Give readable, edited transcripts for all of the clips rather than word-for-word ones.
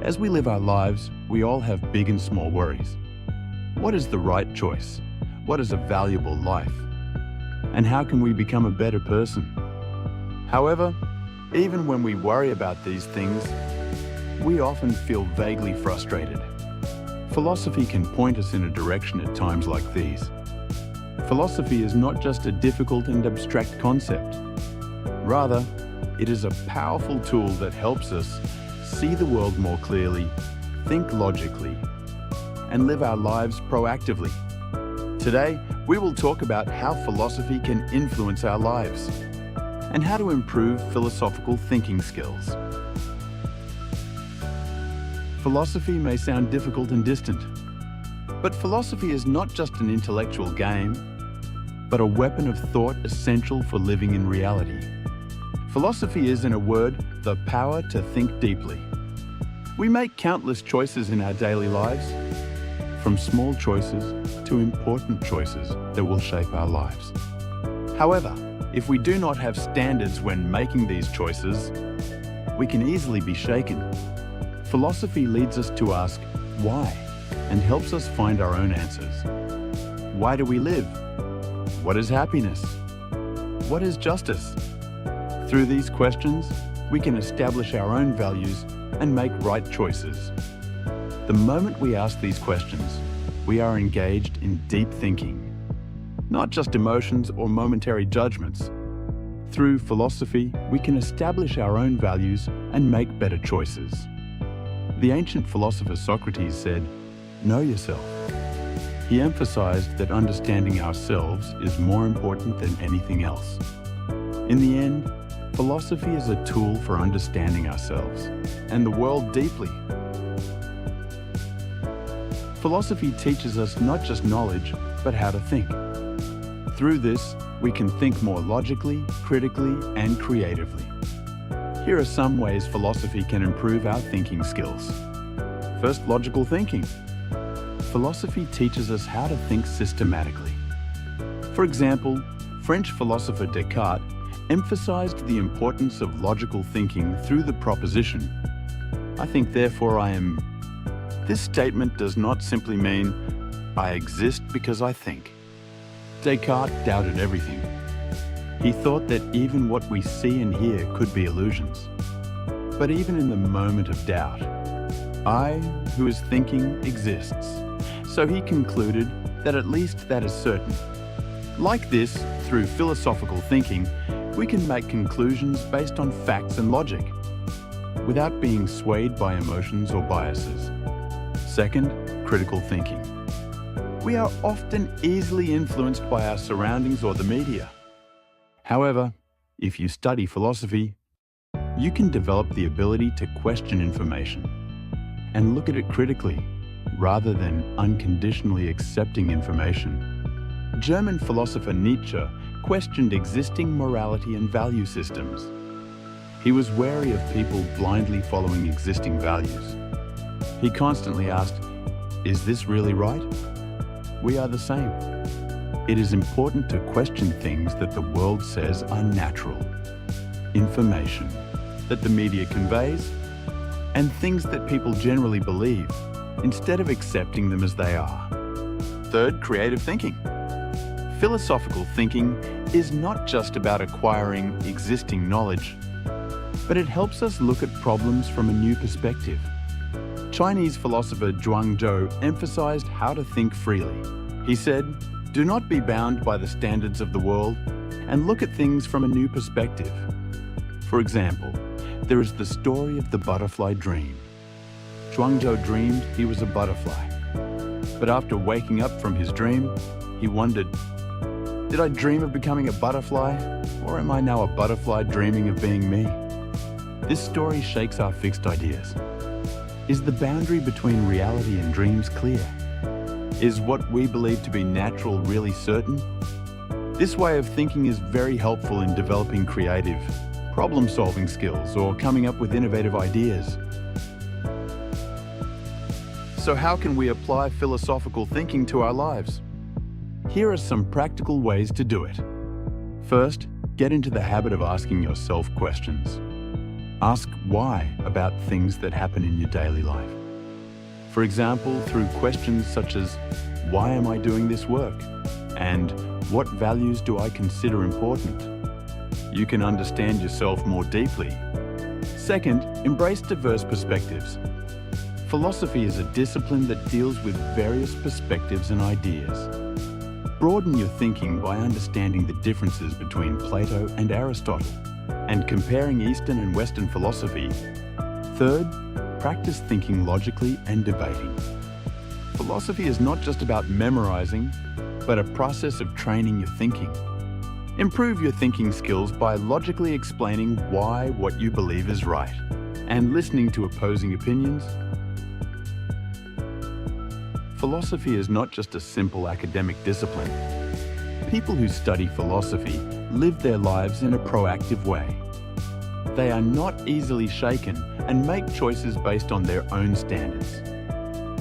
As we live our lives, we all have big and small worries. What is the right choice? What is a valuable life? And how can we become a better person? However, even when we worry about these things, we often feel vaguely frustrated. Philosophy can point us in a direction at times like these. Philosophy is not just a difficult and abstract concept. Rather, it is a powerful tool that helps us see the world more clearly, think logically, and live our lives proactively. Today, we will talk about how philosophy can influence our lives and how to improve philosophical thinking skills. Philosophy may sound difficult and distant, but philosophy is not just an intellectual game, but a weapon of thought essential for living in reality. Philosophy is, in a word, the power to think deeply. We make countless choices in our daily lives, from small choices to important choices that will shape our lives. However, if we do not have standards when making these choices, we can easily be shaken. Philosophy leads us to ask why and helps us find our own answers. Why do we live? What is happiness? What is justice? Through these questions, we can establish our own values and make right choices. The moment we ask these questions, we are engaged in deep thinking, not just emotions or momentary judgments. Through philosophy, we can establish our own values and make better choices. The ancient philosopher Socrates said, "Know yourself." He emphasized that understanding ourselves is more important than anything else. In the end, philosophy is a tool for understanding ourselves and the world deeply. Philosophy teaches us not just knowledge, but how to think. Through this, we can think more logically, critically, and creatively. Here are some ways philosophy can improve our thinking skills. First, logical thinking. Philosophy teaches us how to think systematically. For example, French philosopher Descartes emphasized the importance of logical thinking through the proposition, "I think, therefore I am." This statement does not simply mean, "I exist because I think." Descartes doubted everything. He thought that even what we see and hear could be illusions. But even in the moment of doubt, I, who is thinking, exists. So he concluded that at least that is certain. Like this, through philosophical thinking, we can make conclusions based on facts and logic, without being swayed by emotions or biases. Second, critical thinking. We are often easily influenced by our surroundings or the media. However, if you study philosophy, you can develop the ability to question information and look at it critically, rather than unconditionally accepting information. German philosopher Nietzsche questioned existing morality and value systems. He was wary of people blindly following existing values. He constantly asked, "Is this really right?" We are the same. It is important to question things that the world says are natural, information that the media conveys, and things that people generally believe, instead of accepting them as they are. Third, creative thinking. Philosophical thinking is not just about acquiring existing knowledge, but it helps us look at problems from a new perspective. Chinese philosopher Zhuangzi emphasized how to think freely. He said, "Do not be bound by the standards of the world and look at things from a new perspective." For example, there is the story of the butterfly dream. Zhuangzi dreamed he was a butterfly. But after waking up from his dream, he wondered, "Did I dream of becoming a butterfly, or am I now a butterfly dreaming of being me?" This story shakes our fixed ideas. Is the boundary between reality and dreams clear? Is what we believe to be natural really certain? This way of thinking is very helpful in developing creative, problem-solving skills or coming up with innovative ideas. So how can we apply philosophical thinking to our lives? Here are some practical ways to do it. First, get into the habit of asking yourself questions. Ask why about things that happen in your daily life. For example, through questions such as, why am I doing this work? And what values do I consider important? You can understand yourself more deeply. Second, embrace diverse perspectives. Philosophy is a discipline that deals with various perspectives and ideas. Broaden your thinking by understanding the differences between Plato and Aristotle, and comparing Eastern and Western philosophy. Third, practice thinking logically and debating. Philosophy is not just about memorizing, but a process of training your thinking. Improve your thinking skills by logically explaining why what you believe is right, and listening to opposing opinions. Philosophy is not just a simple academic discipline. People who study philosophy live their lives in a proactive way. They are not easily shaken and make choices based on their own standards.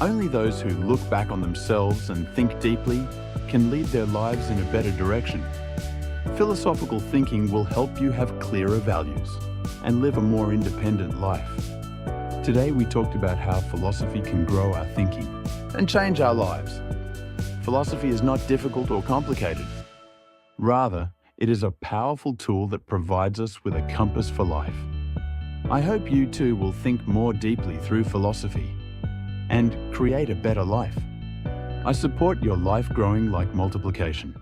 Only those who look back on themselves and think deeply can lead their lives in a better direction. Philosophical thinking will help you have clearer values and live a more independent life. Today we talked about how philosophy can grow our thinking and change our lives. Philosophy is not difficult or complicated. Rather, it is a powerful tool that provides us with a compass for life. I hope you too will think more deeply through philosophy and create a better life. I support your life growing like multiplication.